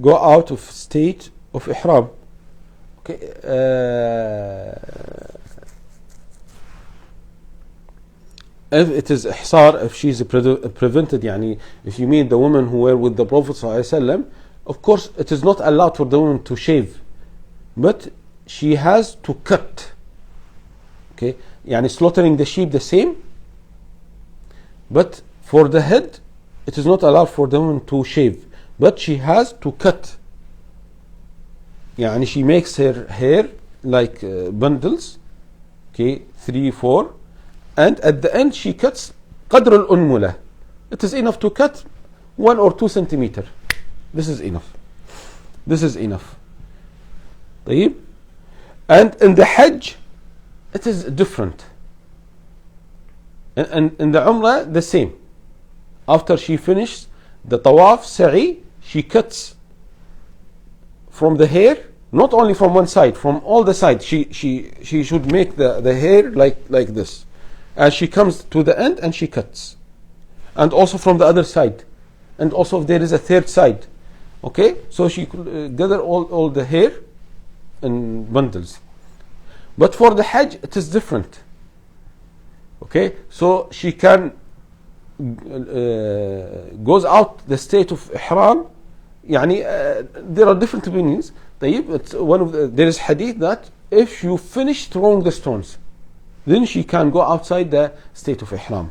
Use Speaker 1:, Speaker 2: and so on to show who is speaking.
Speaker 1: go out of state of Ihram. Okay. If it is ihsar, if she is prevented, يعني, if you mean the women who were with the Prophet ﷺ, of course it is not allowed for the woman to shave, but she has to cut. Okay, يعني slaughtering the sheep the same, but for the head it is not allowed for the woman to shave, but she has to cut. يعني she makes her hair like bundles, okay, 3, 4, and at the end she cuts قدر الأنملة. It is enough to cut 1 or 2 centimeters. This is enough. This is enough. طيب. And in the Hajj it is different. And in the Umrah the same. After she finishes the Tawaf, Sa'i, she cuts from the hair, not only from one side, from all the sides. She should make the hair like this. And she comes to the end and she cuts. And also from the other side. And also if there is a third side. Okay? So she gather all the hair in bundles. But for the Hajj it is different. Okay? So she can goes out the state of Ihram. يعني there are different opinions. طيب, it's one of there is hadith that if you finish throwing the stones, then she can go outside the state of Ihram.